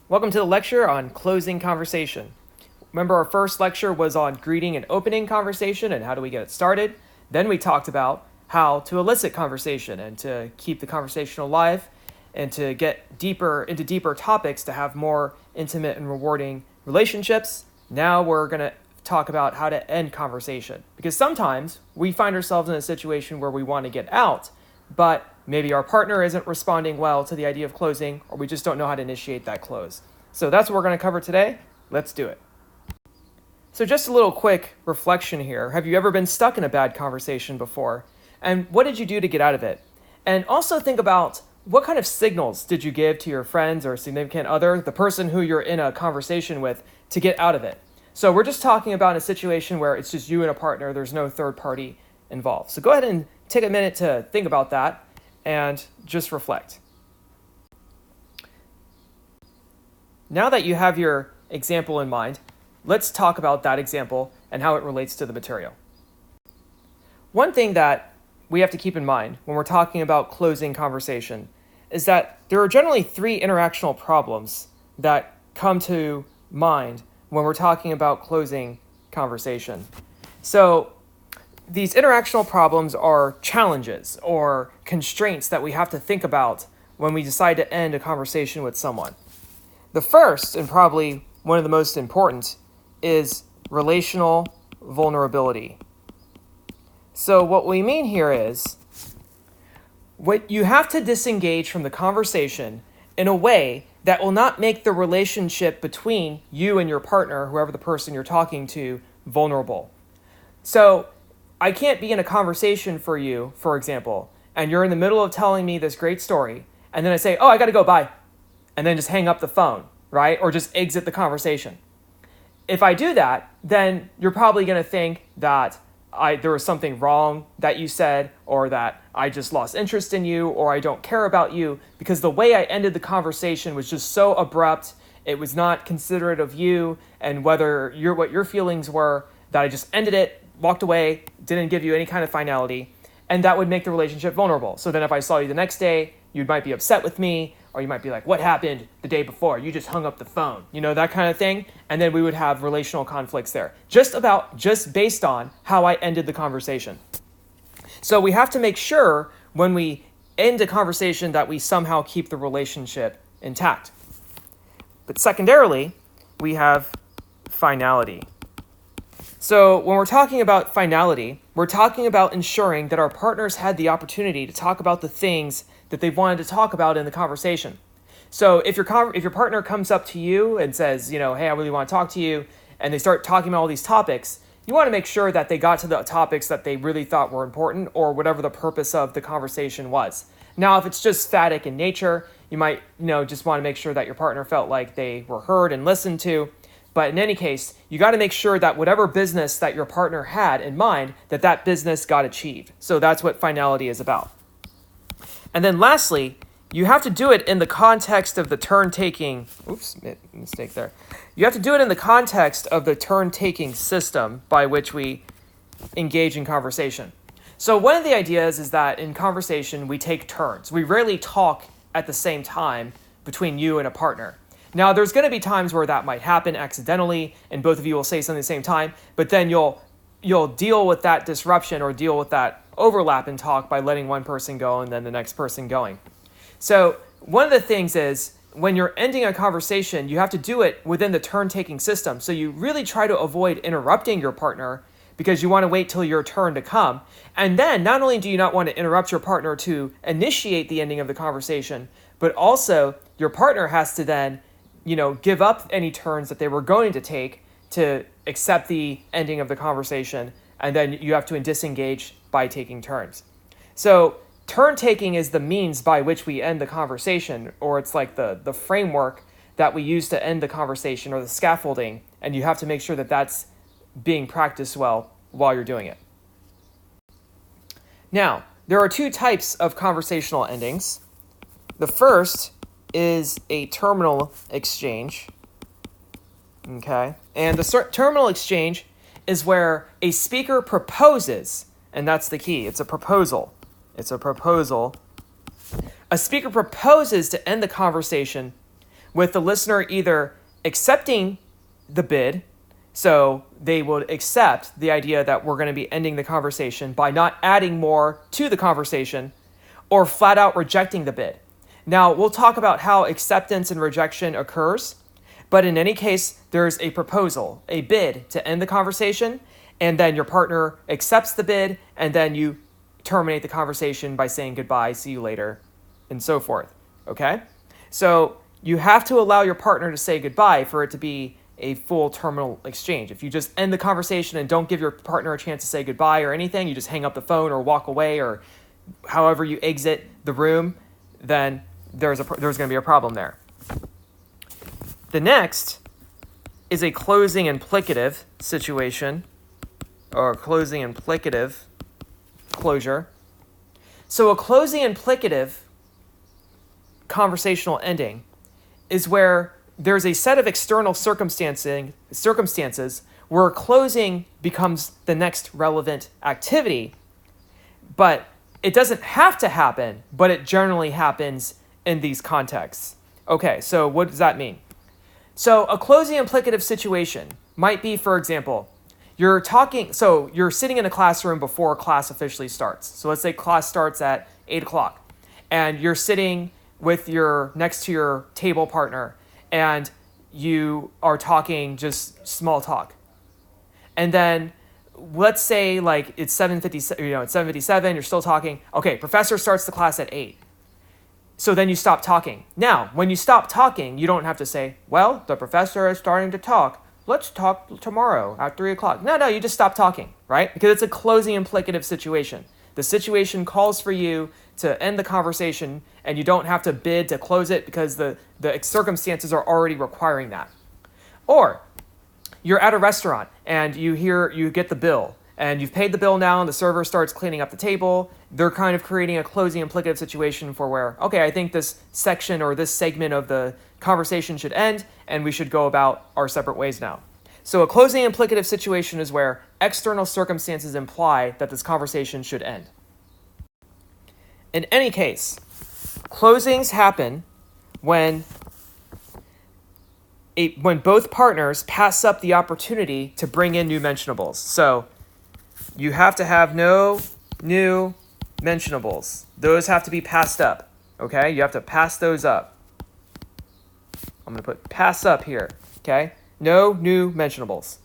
Welcome to the lecture on closing conversation. Remember, our first lecture was on greeting and opening conversation and how do we get it started. Then we talked about how to elicit conversation and to keep the conversation alive and to get deeper into deeper topics to have more intimate and rewarding relationships. Now we're going to talk about how to end conversation, because sometimes we find ourselves in a situation where we want to get out, but maybe our partner isn't responding well to the idea of closing, or we just don't know how to initiate that close. So that's what we're going to cover today. Let's do it. So just a little quick reflection here. Have you ever been stuck in a bad conversation before? And what did you do to get out of it? And also think about what kind of signals did you give to your friends or significant other, the person who you're in a conversation with, to get out of it? So we're just talking about a situation where it's just you and a partner. There's no third party involved. So go ahead and take a minute to think about that and just reflect. Now that you have your example in mind, let's talk about that example and how it relates to the material. One thing that we have to keep in mind when we're talking about closing conversation is that there are generally three interactional problems that come to mind when we're talking about closing conversation. So these interactional problems are challenges or constraints that we have to think about when we decide to end a conversation with someone. The first, and probably one of the most important, is relational vulnerability. So what we mean here is what you have to disengage from the conversation in a way that will not make the relationship between you and your partner, whoever the person you're talking to, vulnerable. So I can't be in a conversation for you, for example, and you're in the middle of telling me this great story, and then I say, oh, I gotta go, bye, and then just hang up the phone, right? Or just exit the conversation. If I do that, then you're probably gonna think that there was something wrong that you said, or that I just lost interest in you, or I don't care about you, because the way I ended the conversation was just so abrupt. It was not considerate of you and what your feelings were, that I just ended it, walked away, didn't give you any kind of finality, and that would make the relationship vulnerable. So then if I saw you the next day, you might be upset with me, or you might be like, what happened the day before? You just hung up the phone, that kind of thing. And then we would have relational conflicts there, just based on how I ended the conversation. So we have to make sure when we end a conversation that we somehow keep the relationship intact. But secondarily, we have finality. So when we're talking about finality, we're talking about ensuring that our partners had the opportunity to talk about the things that they wanted to talk about in the conversation. So if your partner comes up to you and says, hey, I really want to talk to you, and they start talking about all these topics, you want to make sure that they got to the topics that they really thought were important, or whatever the purpose of the conversation was. Now, if it's just static in nature, you might, just want to make sure that your partner felt like they were heard and listened to. But in any case, you got to make sure that whatever business that your partner had in mind, that business got achieved. So that's what finality is about. And then lastly, you have to do it in the context of the turn-taking. Oops, mistake there. You have to do it in the context of the turn-taking system by which we engage in conversation. So one of the ideas is that in conversation, we take turns. We rarely talk at the same time between you and a partner. Now, there's going to be times where that might happen accidentally, and both of you will say something at the same time, but then you'll deal with that disruption or deal with that overlap in talk by letting one person go and then the next person going. So one of the things is, when you're ending a conversation, you have to do it within the turn-taking system. So you really try to avoid interrupting your partner, because you want to wait till your turn to come. And then not only do you not want to interrupt your partner to initiate the ending of the conversation, but also your partner has to then give up any turns that they were going to take to accept the ending of the conversation, and then you have to disengage by taking turns. So turn-taking is the means by which we end the conversation, or it's like the framework that we use to end the conversation, or the scaffolding, and you have to make sure that that's being practiced well while you're doing it. Now, there are two types of conversational endings. The first is a terminal exchange, okay? And the terminal exchange is where a speaker proposes, and that's the key. It's a proposal. A speaker proposes to end the conversation with the listener either accepting the bid, so they would accept the idea that we're going to be ending the conversation by not adding more to the conversation, or flat out rejecting the bid. Now, we'll talk about how acceptance and rejection occurs, but in any case, there's a proposal, a bid to end the conversation, and then your partner accepts the bid, and then you terminate the conversation by saying goodbye, see you later, and so forth, okay? So you have to allow your partner to say goodbye for it to be a full terminal exchange. If you just end the conversation and don't give your partner a chance to say goodbye or anything, you just hang up the phone or walk away or however you exit the room, then there's going to be a problem there. The next is a closing implicative situation, or closing implicative closure. So a closing implicative conversational ending is where there's a set of external circumstances where closing becomes the next relevant activity, but it doesn't have to happen, but it generally happens in these contexts. Okay, so what does that mean? So a closing implicative situation might be, for example, you're sitting in a classroom before class officially starts. So let's say class starts at 8 o'clock, and you're sitting with next to your table partner, and you are talking just small talk. And then let's say like it's 7:57, you're still talking. Okay, professor starts the class at 8. So then you stop talking. Now, when you stop talking, you don't have to say, well, the professor is starting to talk. Let's talk tomorrow at 3 o'clock. No, you just stop talking, right? Because it's a closing implicative situation. The situation calls for you to end the conversation, and you don't have to bid to close it because the circumstances are already requiring that. Or you're at a restaurant and you get the bill, and you've paid the bill now, and the server starts cleaning up the table. They're kind of creating a closing implicative situation for where, okay, I think this section or this segment of the conversation should end, and we should go about our separate ways now. So a closing implicative situation is where external circumstances imply that this conversation should end. In any case, closings happen when both partners pass up the opportunity to bring in new mentionables. So you have to have no new mentionables. Those have to be passed up, okay? You have to pass those up. I'm going to put pass up here, okay? No new mentionables.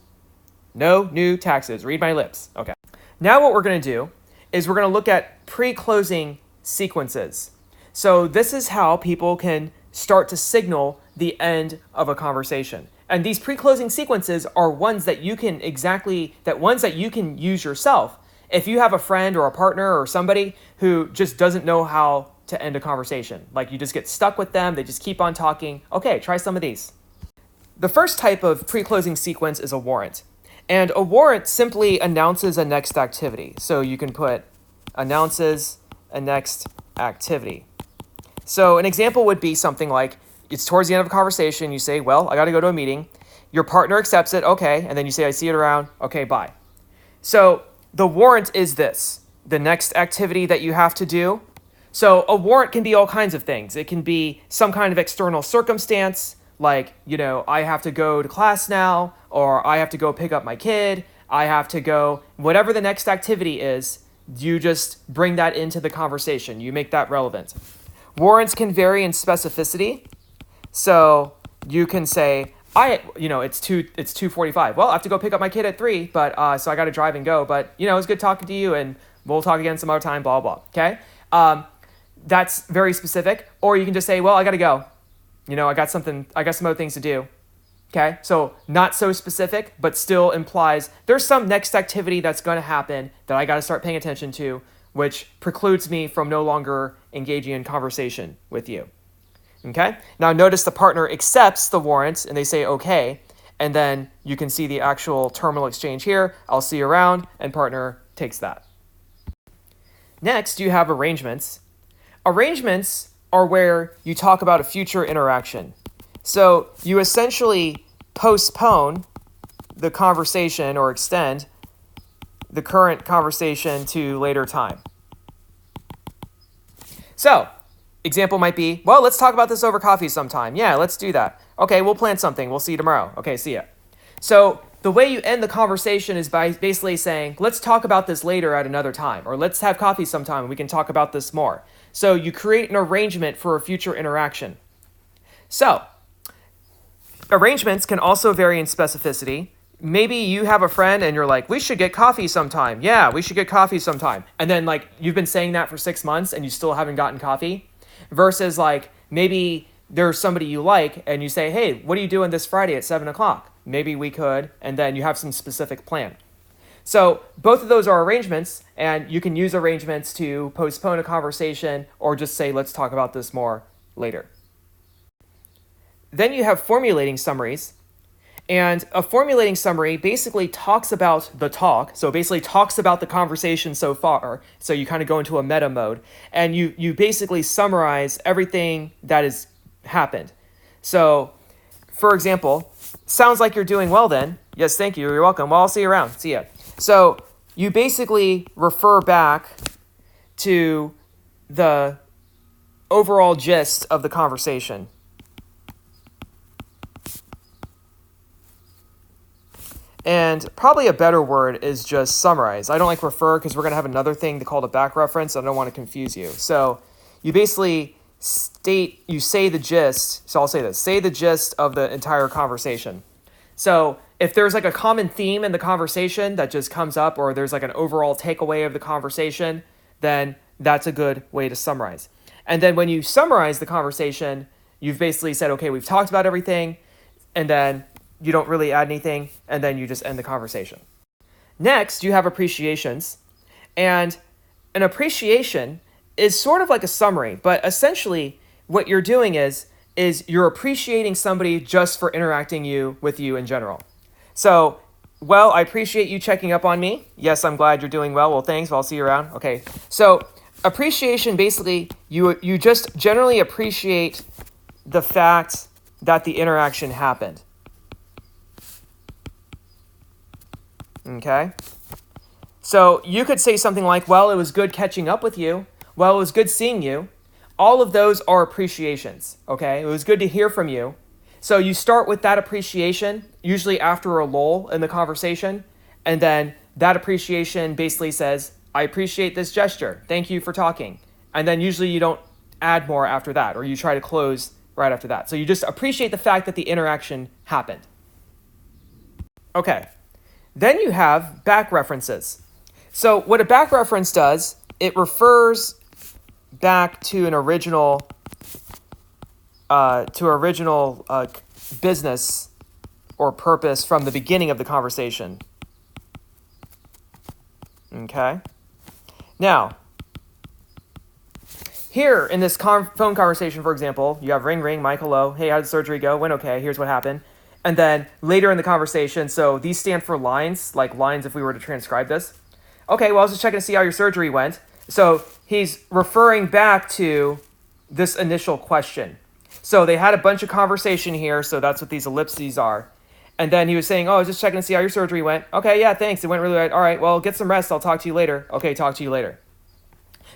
No new taxes. Read my lips. Okay. Now what we're going to do is we're going to look at pre-closing sequences. So this is how people can start to signal the end of a conversation. And these pre-closing sequences are ones that you can use yourself. If you have a friend or a partner or somebody who just doesn't know how to end a conversation, like you just get stuck with them, they just keep on talking, okay, try some of these. The first type of pre-closing sequence is a warrant. And a warrant simply announces a next activity. So you can put announces a next activity. So an example would be something like, it's towards the end of a conversation, you say, well, I got to go to a meeting. Your partner accepts it, okay, and then you say, I see it around, okay, bye. So the warrant is this, the next activity that you have to do. So a warrant can be all kinds of things. It can be some kind of external circumstance, like, I have to go to class now, or I have to go pick up my kid, I have to go, whatever the next activity is, you just bring that into the conversation. You make that relevant. Warrants can vary in specificity. So you can say, it's 2:45. Well, I have to go pick up my kid at 3, but so I got to drive and go. But it was good talking to you, and we'll talk again some other time. Blah blah. Okay, that's very specific. Or you can just say, well, I got to go. I got some other things to do. Okay, so not so specific, but still implies there's some next activity that's going to happen that I got to start paying attention to, which precludes me from no longer engaging in conversation with you. Okay, now notice the partner accepts the warrant and they say okay, and then you can see the actual terminal exchange here. I'll see you around, and partner takes that. Next, you have arrangements. Arrangements are where you talk about a future interaction. So you essentially postpone the conversation or extend the current conversation to later time. So example might be, well, let's talk about this over coffee sometime. Yeah, let's do that. Okay, we'll plan something. We'll see you tomorrow. Okay, see ya. So the way you end the conversation is by basically saying, let's talk about this later at another time, or let's have coffee sometime and we can talk about this more. So you create an arrangement for a future interaction. So arrangements can also vary in specificity. Maybe you have a friend and you're like, we should get coffee sometime. Yeah, we should get coffee sometime. And then like you've been saying that for 6 months and you still haven't gotten coffee. Versus like maybe there's somebody you like and you say, hey, what are you doing this Friday at 7 o'clock? Maybe we could, and then you have some specific plan. So both of those are arrangements, and you can use arrangements to postpone a conversation or just say, let's talk about this more later. Then you have formulating summaries. And a formulating summary basically talks about the talk. So basically talks about the conversation so far. So you kind of go into a meta mode. And you basically summarize everything that has happened. So, for example, sounds like you're doing well then. Yes, thank you. You're welcome. Well, I'll see you around. See ya. So you basically refer back to the overall gist of the conversation. And probably a better word is just summarize. I don't like refer because we're going to have another thing called a back reference. I don't want to confuse you. So you basically say the gist. So I'll say this, say the gist of the entire conversation. So if there's like a common theme in the conversation that just comes up, or there's like an overall takeaway of the conversation, then that's a good way to summarize. And then when you summarize the conversation, you've basically said, okay, we've talked about everything, and then you don't really add anything, and then you just end the conversation. Next, you have appreciations. And an appreciation is sort of like a summary, but essentially what you're doing is you're appreciating somebody just for interacting with you in general. So, well, I appreciate you checking up on me. Yes, I'm glad you're doing well. Well, thanks. Well, I'll see you around. Okay. So appreciation, basically, you just generally appreciate the fact that the interaction happened. Okay? So you could say something like, well, it was good catching up with you. Well, it was good seeing you. All of those are appreciations, okay? It was good to hear from you. So you start with that appreciation, usually after a lull in the conversation, and then that appreciation basically says, I appreciate this gesture. Thank you for talking. And then usually you don't add more after that, or you try to close right after that. So you just appreciate the fact that the interaction happened. Okay. Then you have back references. So what a back reference does, it refers back to an original business or purpose from the beginning of the conversation. Okay. Now, here in this phone conversation, for example, you have ring, ring, Mike, hello. Hey, how did surgery go? Went okay. Here's what happened. And then later in the conversation, so these stand for lines, like lines if we were to transcribe this. Okay, well, I was just checking to see how your surgery went. So he's referring back to this initial question. So they had a bunch of conversation here, so that's what these ellipses are. And then he was saying, oh, I was just checking to see how your surgery went. Okay, yeah, thanks. It went really well. All right, well, get some rest. I'll talk to you later. Okay, talk to you later.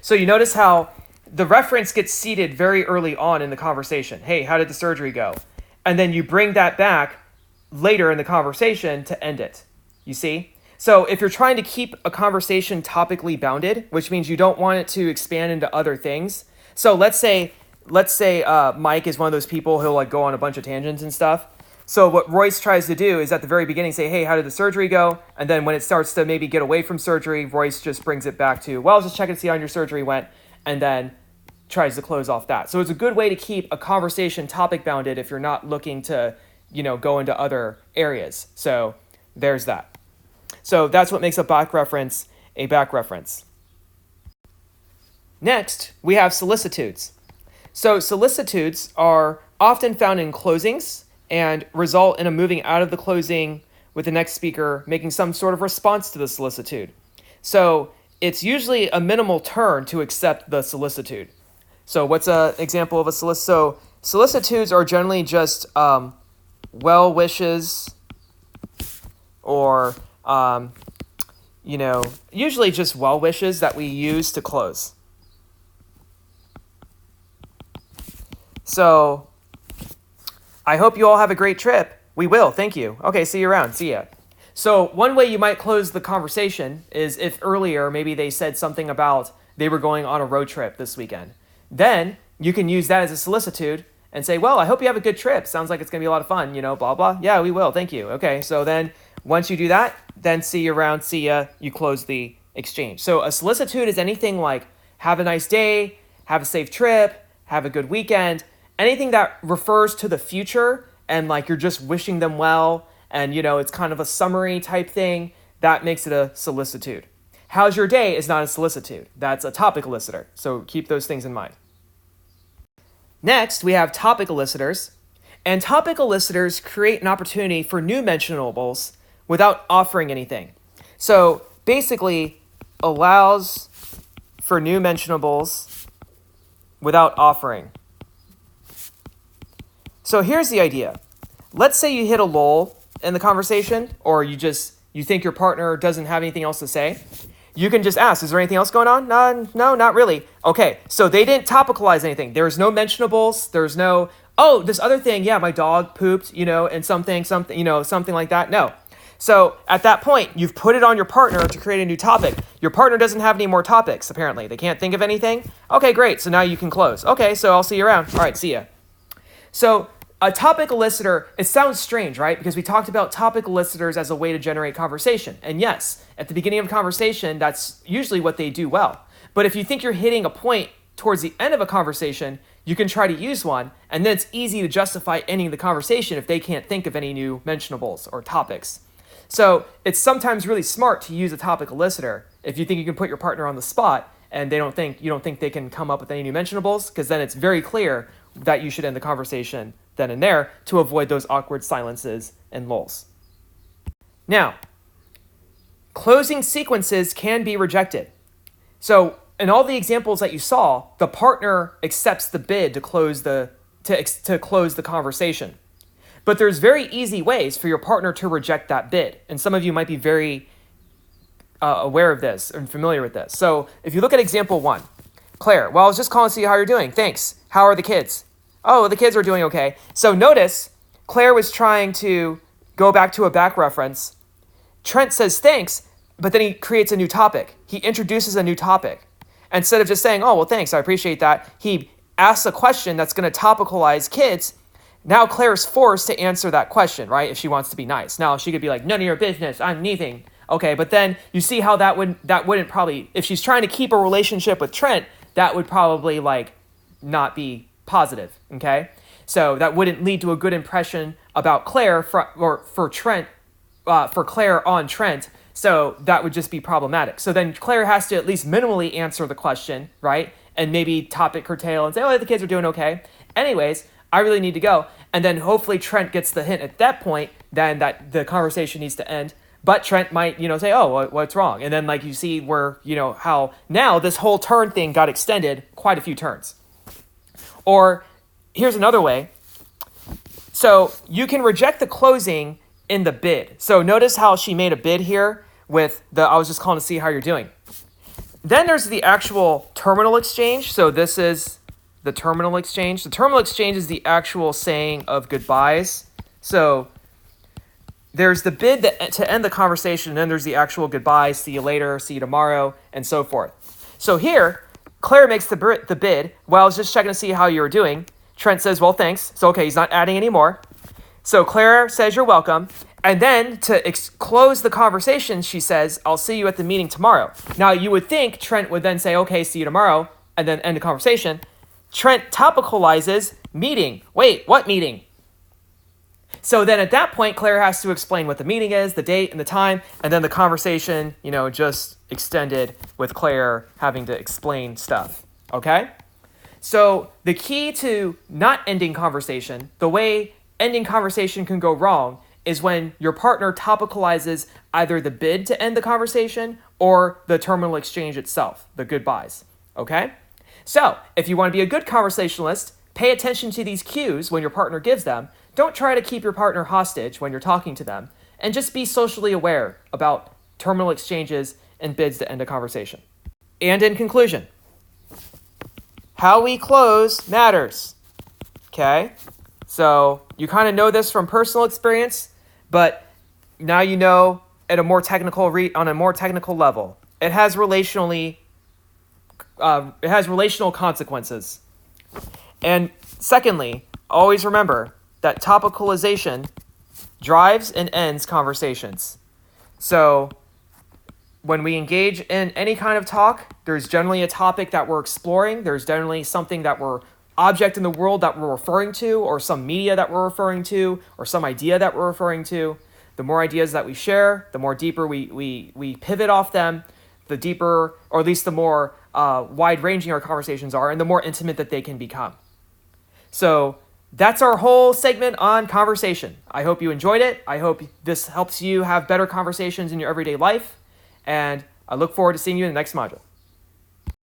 So you notice how the reference gets seated very early on in the conversation. Hey, how did the surgery go? And then you bring that back later in the conversation to end it. You see? So if you're trying to keep a conversation topically bounded, which means you don't want it to expand into other things. So let's say Mike is one of those people who'll like go on a bunch of tangents and stuff. So what Royce tries to do is at the very beginning say, hey, how did the surgery go? And then when it starts to maybe get away from surgery, Royce just brings it back to, well, I was just checking to see how your surgery went, and then tries to close off that. So it's a good way to keep a conversation topic bounded if you're not looking to, go into other areas. So there's that. So that's what makes a back reference a back reference. Next, we have solicitudes. So solicitudes are often found in closings and result in a moving out of the closing with the next speaker making some sort of response to the solicitude. So it's usually a minimal turn to accept the solicitude. So what's an example of a solicitude? So solicitudes are generally just well wishes or, usually just well wishes that we use to close. So I hope you all have a great trip. We will. Thank you. Okay, see you around. See ya. So one way you might close the conversation is if earlier maybe they said something about they were going on a road trip this weekend. Then you can use that as a solicitude and say, well, I hope you have a good trip. Sounds like it's going to be a lot of fun, blah, blah. Yeah, we will. Thank you. Okay, so then once you do that, then see you around. See ya. You close the exchange. So a solicitude is anything like have a nice day, have a safe trip, have a good weekend, anything that refers to the future and like you're just wishing them well and it's kind of a summary type thing, that makes it a solicitude. How's your day is not a solicitude. That's a topic elicitor. So keep those things in mind. Next, we have topic elicitors. And topic elicitors create an opportunity for new mentionables without offering anything. So basically allows for new mentionables without offering. So here's the idea. Let's say you hit a lull in the conversation, or you think your partner doesn't have anything else to say. You can just ask, is there anything else going on? No, not really. Okay, so they didn't topicalize anything. There's no mentionables. There's no, oh, this other thing, yeah, my dog pooped, and something like that. No. So at that point, you've put it on your partner to create a new topic. Your partner doesn't have any more topics, apparently. They can't think of anything. Okay, great. So now you can close. Okay, so I'll see you around. All right, see ya. So a topic elicitor, it sounds strange, right? Because we talked about topic elicitors as a way to generate conversation. And yes, at the beginning of a conversation, that's usually what they do well. But if you think you're hitting a point towards the end of a conversation, you can try to use one, and then it's easy to justify ending the conversation if they can't think of any new mentionables or topics. So it's sometimes really smart to use a topic elicitor if you think you can put your partner on the spot and you don't think they can come up with any new mentionables, because then it's very clear that you should end the conversation then and there to avoid those awkward silences and lulls. Now, closing sequences can be rejected. So in all the examples that you saw, the partner accepts the bid to close the conversation. But there's very easy ways for your partner to reject that bid. And some of you might be very aware of this and familiar with this. So if you look at example 1, Claire, well, I was just calling to see how you're doing. Thanks. How are the kids? Oh, the kids are doing okay. So notice Claire was trying to go back to a back reference. Trent says thanks, but then he creates a new topic. He introduces a new topic. Instead of just saying, oh, well, thanks, I appreciate that, he asks a question that's going to topicalize kids. Now Claire's forced to answer that question, right, if she wants to be nice. Now she could be like, none of your business, I'm leaving. Okay, but then you see how that wouldn't probably, if she's trying to keep a relationship with Trent, that would probably not be positive, okay? So that wouldn't lead to a good impression about Claire for Claire on Trent. So that would just be problematic. So then Claire has to at least minimally answer the question, right? And maybe topic curtail and say, oh, the kids are doing okay. Anyways, I really need to go. And then hopefully Trent gets the hint at that point, then that the conversation needs to end. But Trent might, say, oh, what's wrong? And then you see where, how now this whole turn thing got extended quite a few turns. Or here's another way. So you can reject the closing in the bid. So notice how she made a bid here with I was just calling to see how you're doing. Then there's the actual terminal exchange. So this is the terminal exchange. The terminal exchange is the actual saying of goodbyes. So there's the bid to end the conversation, and then there's the actual goodbye, see you later, see you tomorrow, and so forth. So here, Claire makes the bid. Well, I was just checking to see how you were doing. Trent says, well, thanks. So, okay, he's not adding any more. So Claire says, you're welcome. And then to close the conversation, she says, I'll see you at the meeting tomorrow. Now, you would think Trent would then say, okay, see you tomorrow, and then end the conversation. Trent topicalizes meeting. Wait, what meeting? So then at that point, Claire has to explain what the meeting is, the date and the time, and then the conversation, just extended with Claire having to explain stuff, okay? So the key to not ending conversation, the way ending conversation can go wrong, is when your partner topicalizes either the bid to end the conversation or the terminal exchange itself, the goodbyes, okay? So if you want to be a good conversationalist, pay attention to these cues when your partner gives them. Don't try to keep your partner hostage when you're talking to them, and just be socially aware about terminal exchanges and bids to end a conversation. And in conclusion, how we close matters. Okay? So you kind of know this from personal experience, but now you know at a more technical on a more technical level. It has relational consequences. And secondly, always remember that topicalization drives and ends conversations. So when we engage in any kind of talk, there's generally a topic that we're exploring. There's generally something that we're object in the world that we're referring to, or some media that we're referring to, or some idea that we're referring to. The more ideas that we share, the more deeper we pivot off them, the deeper, or at least the more wide-ranging our conversations are, and the more intimate that they can become. So that's our whole segment on conversation. I hope you enjoyed it. I hope this helps you have better conversations in your everyday life. And I look forward to seeing you in the next module.